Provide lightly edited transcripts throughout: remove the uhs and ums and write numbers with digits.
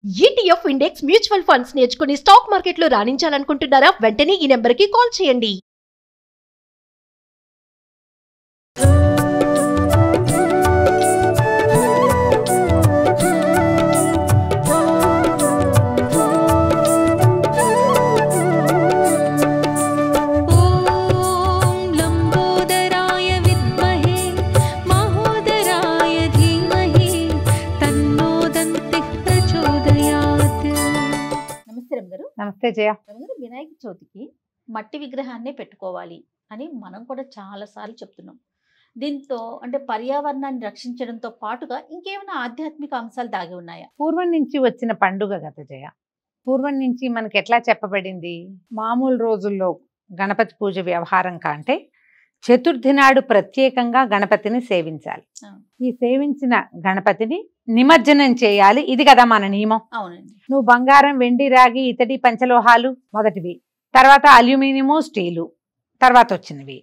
ETF index mutual funds నేర్చుకుని stock మార్కెట్లో రాణించాలనుకుంటున్నారా? వెంటనే ఈ నెంబర్కి కాల్ చేయండి. నమస్తే జయ. వినాయక చవితికి మట్టి విగ్రహాన్నే పెట్టుకోవాలి అని మనం కూడా చాలాసార్లు చెప్తున్నాం. దీంతో అంటే పర్యావరణాన్ని రక్షించడంతో పాటుగా ఇంకేమైనా ఆధ్యాత్మిక అంశాలు దాగి ఉన్నాయా? పూర్వం నుంచి వచ్చిన పండుగ కదా జయ. పూర్వం నుంచి మనకి ఎట్లా చెప్పబడింది, మామూలు రోజుల్లో గణపతి పూజ వ్యవహారం కంటే చతుర్థి నాడు ప్రత్యేకంగా గణపతిని సేవించాలి. ఈ సేవించిన గణపతిని నిమజ్జనం చేయాలి. ఇది కదా మన నియమం. అవునండి. నువ్వు బంగారం, వెండి, రాగి, ఇతడి, పంచలోహాలు మొదటివి, తర్వాత అల్యూమినియము, స్టీలు తర్వాత వచ్చినవి,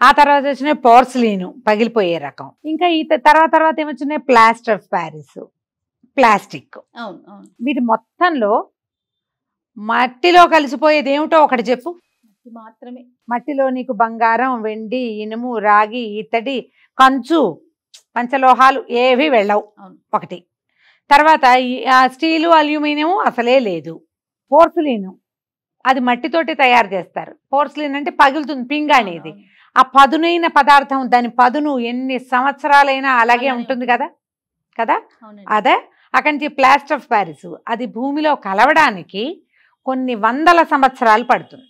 ఆ తర్వాత వచ్చినాయి పోర్సిలీను పగిలిపోయే రకం, ఇంకా ఈ తర్వాత ఏమొచ్చినాయి ప్లాస్టర్ ఆఫ్ ప్యారిస్, ప్లాస్టిక్. అవును అవును. వీటి మొత్తంలో మట్టిలో కలిసిపోయేది ఏమిటో ఒకటి చెప్పు. మాత్రమే. మట్టిలో నీకు బంగారం, వెండి, ఇనుము, రాగి, ఇత్తడి, కంచు, పంచలోహాలు ఏవి వెళ్ళవు. ఒకటి. తర్వాత స్టీలు, అల్యూమినియం అసలే లేదు. పోర్సిలీను అది మట్టితోటి తయారు చేస్తారు. పోర్సిలీన్ అంటే పగులుతుంది, పింగాణి. ఇది ఆ పదునైన పదార్థం, దాని పదును ఎన్ని సంవత్సరాలైనా అలాగే ఉంటుంది కదా కదా. అదే అక్కడి నుంచి ప్లాస్టర్ ఆఫ్ ప్యారిస్, అది భూమిలో కలవడానికి కొన్ని వందల సంవత్సరాలు పడుతుంది.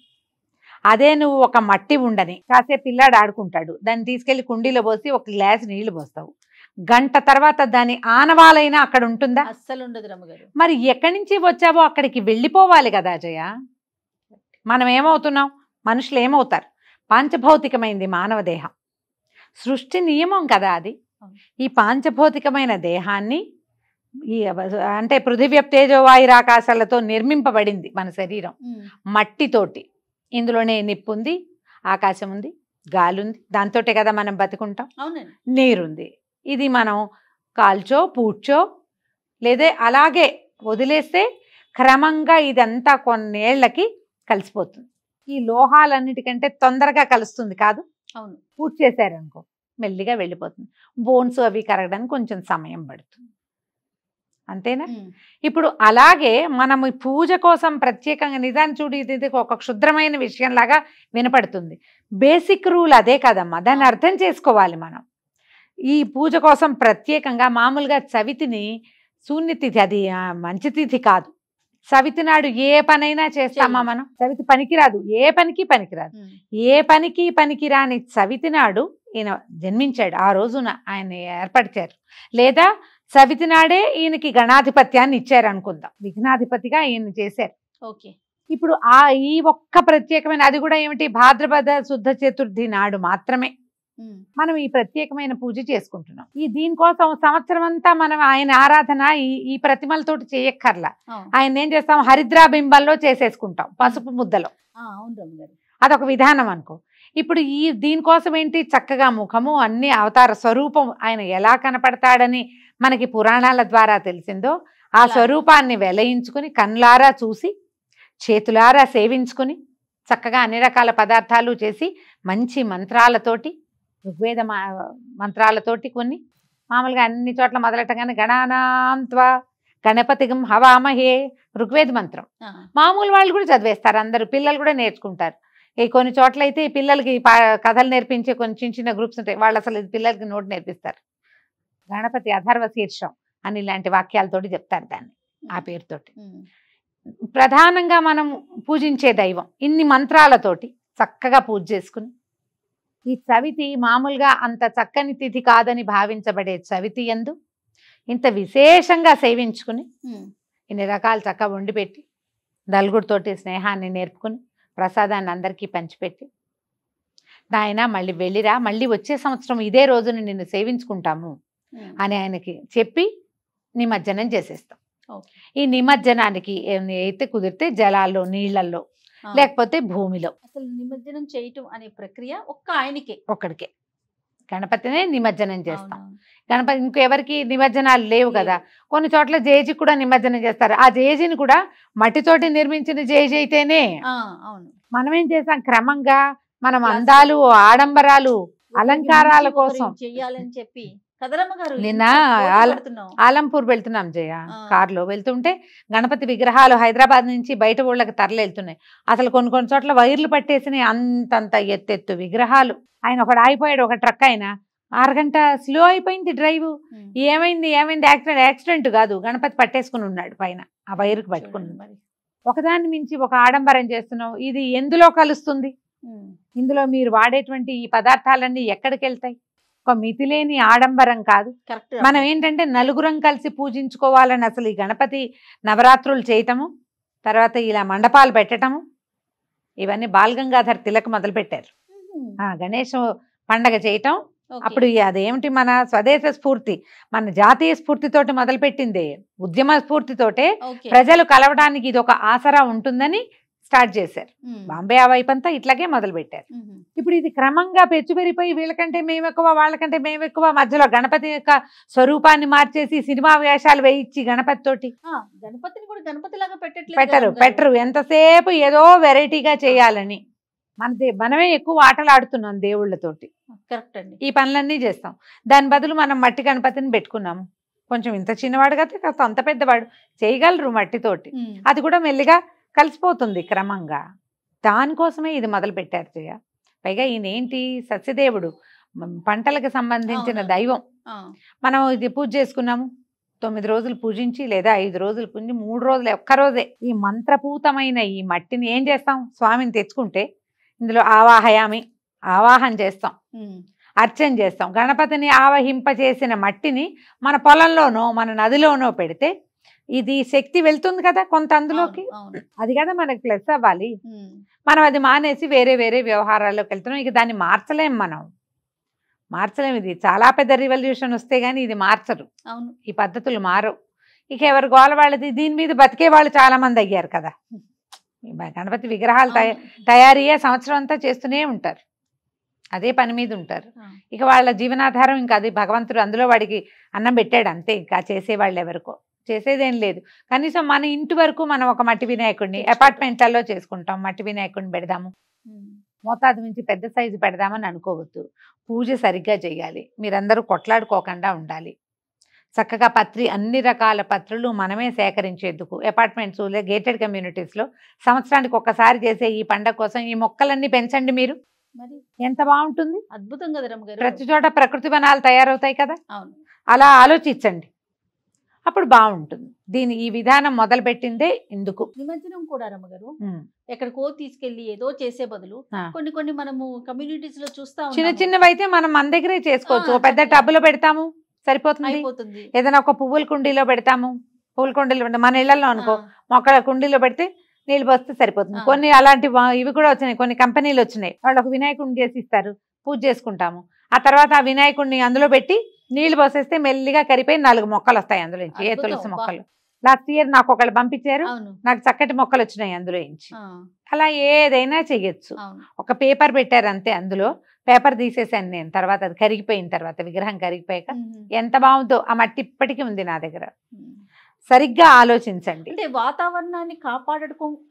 అదే నువ్వు ఒక మట్టి ఉండని కాసేపు పిల్లాడు ఆడుకుంటాడు, దాన్ని తీసుకెళ్లి కుండీలో పోసి ఒక గ్లాస్ నీళ్లు పోస్తావు, గంట తర్వాత దాని ఆనవాలైనా అక్కడ ఉంటుందా? అస్సలు ఉండదు రమ్మగారు. మరి ఎక్కడి నుంచి వచ్చావో అక్కడికి వెళ్ళిపోవాలి కదా జయ. మనం ఏమవుతున్నాం, మనుషులు ఏమవుతారు? పాంచభౌతికమైంది మానవ దేహం, సృష్టి నియమం కదా అది. ఈ పాంచభౌతికమైన దేహాన్ని అంటే పృథివ్య తేజోవాయురాకాశాలతో నిర్మింపబడింది మన శరీరం, మట్టితోటి. ఇందులోనే నిప్పు ఉంది, ఆకాశం ఉంది, గాలి ఉంది, దాంతోటే కదా మనం బతుకుంటాం. నీరుంది. ఇది మనం కాల్చో పూడ్చో లేదా అలాగే వదిలేస్తే క్రమంగా ఇదంతా కొన్నేళ్లకి కలిసిపోతుంది. ఈ లోహాలన్నిటికంటే తొందరగా కలుస్తుంది కాదు. అవును. పూజ చేశారనుకో మెల్లిగా వెళ్ళిపోతుంది. బోన్స్ అవి కరగడానికి కొంచెం సమయం పడుతుంది, అంతేనా? ఇప్పుడు అలాగే మనం ఈ పూజ కోసం ప్రత్యేకంగా నిజాన్ని చూడు, ఇది ఒక క్షుద్రమైన విషయంలాగా వినపడుతుంది. బేసిక్ రూల్ అదే కదమ్మా, దాన్ని అర్థం చేసుకోవాలి మనం. ఈ పూజ కోసం ప్రత్యేకంగా మామూలుగా చవితిని శూన్యతిథి, అది మంచి తిథి కాదు. చవితి నాడు ఏ పనైనా చేస్తామా మనం? చవితి పనికిరాదు, ఏ పనికి పనికిరాదు. ఏ పనికి పనికిరాని చవితి నాడు ఈయన జన్మించాడు, ఆ రోజున ఆయన ఏర్పరిచారు. లేదా చవితి నాడే ఈయనకి గణాధిపత్యాన్ని ఇచ్చారు అనుకుందాం, విఘ్నాధిపతిగా ఈయన చేశారు. ఓకే. ఇప్పుడు ఈ ఒక్క ప్రత్యేకమైన, అది కూడా ఏమిటి, భాద్రపద శుద్ధ చతుర్థి నాడు మాత్రమే మనం ఈ ప్రత్యేకమైన పూజ చేసుకుంటున్నాం. దీనికోసం సంవత్సరం అంతా మనం ఆయన ఆరాధన ఈ ప్రతిమలతోటి చేయక్కర్లా. ఆయన ఏం చేస్తాం, హరిద్రాబింబంలో చేసేసుకుంటాం, పసుపు ముద్దలో. అదొక విధానం అనుకో. ఇప్పుడు దీనికోసం ఏంటి, చక్కగా ముఖము అన్ని అవతార స్వరూపం, ఆయన ఎలా కనపడతాడని మనకి పురాణాల ద్వారా తెలిసిందో ఆ స్వరూపాన్ని వెలయించుకుని కన్నులారా చూసి చేతులారా సేవించుకుని చక్కగా అన్ని రకాల పదార్థాలు చేసి మంచి మంత్రాలతోటి, ఋగ్వేద మంత్రాలతోటి, కొన్ని మామూలుగా అన్ని చోట్ల మొదలెట్టగానే గణానాంత్వ గణపతిగం హవామహే ఋగ్వేద మంత్రం మామూలు వాళ్ళు కూడా చదివేస్తారు, అందరూ పిల్లలు కూడా నేర్చుకుంటారు. కొన్ని చోట్ల అయితే పిల్లలకి కథలు నేర్పించే కొన్ని చిన్న చిన్న గ్రూప్స్ ఉంటాయి, వాళ్ళు అసలు పిల్లలకి నోటి నేర్పిస్తారు. గణపతి అథర్వ శీర్షం అని ఇలాంటి వాక్యాలతోటి చెప్తారు దాన్ని, ఆ పేరుతోటి. ప్రధానంగా మనం పూజించే దైవం ఇన్ని మంత్రాలతోటి చక్కగా పూజ చేసుకుని, ఈ చవితి మామూలుగా అంత చక్కని తిథి కాదని భావించబడే చవితి యందు ఇంత విశేషంగా సేవించుకుని ఇన్ని రకాలు చక్కగా వండి పెట్టి నలుగురితోటి స్నేహాన్ని నేర్పుకుని ప్రసాదాన్ని అందరికీ పంచిపెట్టి, నాయన మళ్ళీ వెళ్ళిరా, మళ్ళీ వచ్చే సంవత్సరం ఇదే రోజుని నిన్ను సేవించుకుంటాము అని ఆయనకి చెప్పి నిమజ్జనం చేసేస్తాం. ఈ నిమజ్జనానికి అయితే కుదిరితే జలాల్లో, నీళ్లలో, లేకపోతే భూమిలో. అసలు నిమజ్జనం చేయటం అనే ప్రక్రియ ఆయనకే, ఒక్కడికే. గణపతినే నిమజ్జనం చేస్తాం. గణపతి ఇంకెవరికి నిమజ్జనాలు లేవు కదా. కొన్ని చోట్ల జేజీ కూడా నిమజ్జనం చేస్తారు. ఆ జేజీని కూడా మట్టితోటి నిర్మించిన జేజీ అయితేనే. మనం ఏం చేస్తాం, క్రమంగా మనం అందాలు, ఆడంబరాలు, అలంకారాల కోసం చెయ్యాలని చెప్పి నిన్న ఆలంపూర్ వెళ్తున్నాం జయ, కారులో వెళ్తుంటే గణపతి విగ్రహాలు హైదరాబాద్ నుంచి బయట ఊళ్ళకి తరలి వెళ్తున్నాయి. అసలు కొన్ని చోట్ల వైర్లు పట్టేసినాయి, అంతంత ఎత్తెత్తు విగ్రహాలు. ఆయన ఒకడు ఆగిపోయాడు, ఒక ట్రక్ ఆయన 6 గంట స్లో అయిపోయింది డ్రైవ్. ఏమైంది యాక్సిడెంట్ కాదు, గణపతి పట్టేసుకుని ఉన్నాడు పైన, ఆ వైరుకి పట్టుకుని. ఒకదాన్ని మించి ఒక ఆడంబరం చేస్తున్నావు. ఇది ఎందులో కలుస్తుంది? ఇందులో మీరు వాడేటువంటి ఈ పదార్థాలన్నీ ఎక్కడికి వెళ్తాయి? ఒక మితిలేని ఆడంబరం కాదు. మనం ఏంటంటే నలుగురం కలిసి పూజించుకోవాలని అసలు ఈ గణపతి నవరాత్రులు చేయటము, తర్వాత ఇలా మండపాలు పెట్టటము, ఇవన్నీ బాల్ గంగాధర్ తిలక్ మొదలు పెట్టారు. గణేష్ పండగ చేయటం అప్పుడు అదేమిటి, మన స్వదేశ స్ఫూర్తి, మన జాతీయ స్ఫూర్తితోటి మొదలుపెట్టిందే, ఉద్యమ స్ఫూర్తితోటే ప్రజలు కలవడానికి ఇది ఒక ఆసరా ఉంటుందని స్టార్ట్ చేశారు. బాంబే ఆ వైపు అంతా ఇట్లాగే మొదలు పెట్టారు. ఇప్పుడు ఇది క్రమంగా పెరిగిపోయి వీళ్ళకంటే మేము ఎక్కువ, వాళ్ళకంటే మేము ఎక్కువ, మధ్యలో గణపతి యొక్క స్వరూపాన్ని మార్చేసి సినిమా వేషాలు వేయించి గణపతి తోటి గణపతిని కూడా గణపతి లాగా పెట్టరు. ఎంతసేపు ఏదో వెరైటీగా చేయాలని మనమే ఎక్కువ ఆటలు ఆడుతున్నాం దేవుళ్ళతోటి. కరెక్ట్ అండి. ఈ పనులన్నీ చేస్తాం. దాని బదులు మనం మట్టి గణపతిని పెట్టుకున్నాము. కొంచెం ఇంత చిన్నవాడు కదా, కాస్త అంత పెద్దవాడు చేయగలరు మట్టితోటి. అది కూడా మెల్లిగా కలిసిపోతుంది క్రమంగా. దానికోసమే ఇది మొదలు పెట్టారు జయ. పైగా ఈయనేంటి, సస్యదేవుడు, పంటలకు సంబంధించిన దైవం. మనం ఇది పూజ చేసుకున్నాము, 9 రోజులు పూజించి లేదా 5 రోజులు పూజించి 3 రోజులు ఒక్కరోజే ఈ మంత్రపూతమైన ఈ మట్టిని ఏం చేస్తాం, స్వామిని తెచ్చుకుంటే ఇందులో ఆవాహన చేస్తాం, అర్చన చేస్తాం. గణపతిని ఆవహింపచేసిన మట్టిని మన పొలంలోనో మన నదిలోనో పెడితే ఇది శక్తి వెళ్తుంది కదా కొంత అందులోకి. అది కదా మనకి ప్లస్ అవ్వాలి. మనం అది మానేసి వేరే వేరే వ్యవహారాల్లోకి వెళ్తున్నాం. ఇక దాన్ని మార్చలేం. ఇది చాలా పెద్ద రివల్యూషన్ వస్తే గానీ ఇది మార్చరు. ఈ పద్ధతులు మారవు. ఇక ఎవరి గోల వాళ్ళది. దీని మీద బతికే వాళ్ళు చాలా మంది అయ్యారు కదా. గణపతి విగ్రహాలు తయారీయే సంవత్సరం అంతా చేస్తూనే ఉంటారు, అదే పని మీద ఉంటారు. ఇక వాళ్ళ జీవనాధారం ఇంకా అది భగవంతుడు అందులో వాడికి అన్నం పెట్టాడు అంతే. ఇంకా చేసేవాళ్ళు ఎవరికో, చేసేదేం లేదు. కనీసం మన ఇంటి వరకు మనం ఒక మట్టి వినాయకుడిని అపార్ట్మెంట్లలో చేసుకుంటాం, మట్టి వినాయకుడిని పెడదాము, మోతాదు నుంచి పెద్ద సైజు పెడదామని అనుకోవద్దు. పూజ సరిగ్గా చేయాలి. మీరందరూ కొట్లాడుకోకుండా ఉండాలి. చక్కగా అన్ని రకాల పత్రులు మనమే సేకరించేందుకు అపార్ట్మెంట్స్, గేటెడ్ కమ్యూనిటీస్లో సంవత్సరానికి ఒక్కసారి చేసే ఈ పండగ కోసం ఈ మొక్కలన్నీ పెంచండి. మీరు ఎంత బాగుంటుంది, అద్భుతం కదా రమ్మగారు. ప్రతి చోట ప్రకృతి వనాలు తయారవుతాయి కదా, అలా ఆలోచించండి, అప్పుడు బాగుంటుంది. ఈ విధానం మొదలు పెట్టిందే ఇందుకు. నిమజ్జనం కూడా రమ్మగారు ఎక్కడికో తీసుకెళ్లి ఏదో చేసే బదులు కొన్ని మనము కమ్యూనిటీస్ లో చూస్తాం, చిన్నవి అయితే మనం మన దగ్గరే చేసుకోవచ్చు. పెద్ద టబ్బులో పెడతాము సరిపోతుంది. ఏదైనా ఒక పువ్వుల కుండీలో పెడతాము, పువ్వుల కుండీలో మన ఇళ్లలో అనుకో మొక్కల కుండీలో పెడితే నీళ్ళు పోస్తే సరిపోతుంది. కొన్ని అలాంటి ఇవి కూడా వచ్చినాయి, కొన్ని కంపెనీలు వచ్చినాయి. వాళ్ళు ఒక వినాయకుడిని చేసి ఇస్తారు, పూజ చేసుకుంటాము. ఆ తర్వాత ఆ వినాయకుడిని అందులో పెట్టి నీళ్లు పోసేస్తే మెల్లిగా కరిపోయి 4 మొక్కలు వస్తాయి అందులో నుంచి. ఏ తులసి మొక్కలు లాస్ట్ ఇయర్ నాకు ఒకళ్ళు పంపించారు, నాకు చక్కటి మొక్కలు వచ్చినాయి అందులో నుంచి. అలా ఏదైనా చెయ్యొచ్చు. ఒక పేపర్ పెట్టారు అంతే, అందులో పేపర్ తీసేసాను నేను. తర్వాత అది కరిగిపోయిన తర్వాత, విగ్రహం కరిగిపోయాక ఎంత బాగుందో. ఆ మట్టి ఇప్పటికీ ఉంది నా దగ్గర. సరిగ్గా ఆలోచించండి. అంటే వాతావరణాన్ని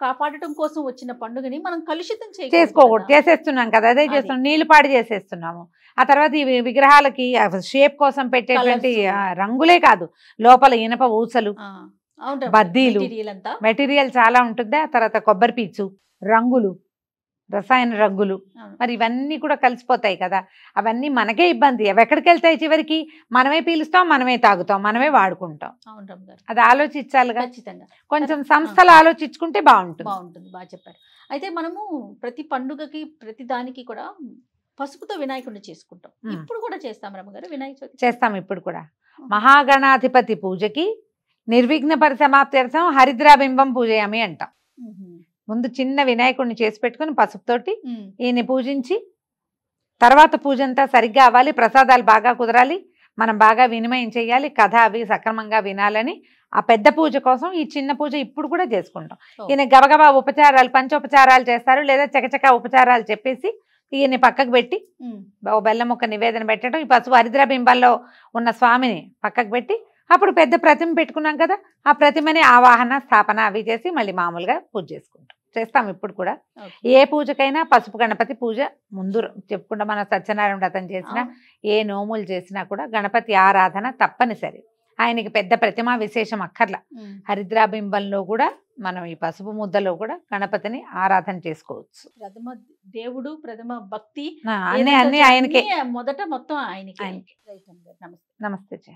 కాపాడటం కోసం వచ్చిన పండుగని మనం కలుషితం చేసుకోకూడదు. చేసేస్తున్నాం కదా, అదే చేస్తున్నాం, నీళ్లు పాడు చేసేస్తున్నాము. ఆ తర్వాత ఈ విగ్రహాలకి షేప్ కోసం పెట్టేటువంటి రంగులే కాదు, లోపల ఇనప ఊసలు, బద్దీలు, మెటీరియల్ చాలా ఉంటుంది. ఆ తర్వాత కొబ్బరి పీచు, రంగులు, రసాయన రంగులు, మరి ఇవన్నీ కూడా కలిసిపోతాయి కదా. అవన్నీ మనకే ఇబ్బంది. అవి ఎక్కడికి వెళ్తాయి చివరికి? మనమే పీలుస్తాం, మనమే తాగుతాం, మనమే వాడుకుంటాం. అది ఆలోచించాలి ఖచ్చితంగా. కొంచెం సంస్థలు ఆలోచించుకుంటే బాగుంటుంది. బాగా చెప్పారు. అయితే మనము ప్రతి పండుగకి ప్రతి దానికి కూడా పసుపుతో వినాయకుడిని చేసుకుంటాం. ఇప్పుడు కూడా చేస్తాం రమ్మగారు వినాయక చవితి? చేస్తాం ఇప్పుడు కూడా. మహాగణాధిపతి పూజకి నిర్విఘ్న పరిసమాప్త్యర్థం హరిద్రాబింబం పూజయామి అంటాం. ముందు చిన్న వినాయకుడిని చేసి పెట్టుకుని పసుపుతోటి ఈయన్ని పూజించి, తర్వాత పూజ అంతా సరిగ్గా అవ్వాలి, ప్రసాదాలు బాగా కుదరాలి, మనం బాగా వినిమయం చేయాలి, కథ అవి సక్రమంగా వినాలని ఆ పెద్ద పూజ కోసం ఈ చిన్న పూజ ఇప్పుడు కూడా చేసుకుంటాం. ఈయన గబగబా ఉపచారాలు, పంచోపచారాలు చేస్తారు, లేదా చకచక ఉపచారాలు చెప్పేసి ఈయన్ని పక్కకు పెట్టి ఓ బెల్లం ఒక నివేదన పెట్టడం, ఈ పసుపు హరిద్రా బింబాల్లో ఉన్న స్వామిని పక్కకు పెట్టి అప్పుడు పెద్ద ప్రతిమ పెట్టుకున్నాం కదా, ఆ ప్రతిమని ఆవాహన స్థాపన అవి చేసి మళ్ళీ మామూలుగా పూజ చేసుకుంటాం, చేస్తాం ఇప్పుడు కూడా. ఏ పూజకైనా పసుపు గణపతి పూజ ముందు చెప్పుకుంటా, మన సత్యనారాయణ వ్రతం చేసినా ఏ నోములు చేసినా కూడా గణపతి ఆరాధన తప్పనిసరి. ఆయనకి పెద్ద ప్రతిమా విశేషం అక్కర్లా. హరిద్రా బింబంలో కూడా మనం ఈ పసుపు ముద్దలో కూడా గణపతిని ఆరాధన చేసుకోవచ్చు. ప్రథమ దేవుడు, ప్రథమ భక్తి అన్నీ ఆయనకే మొదట మొత్తం ఆయనకి. నమస్తే.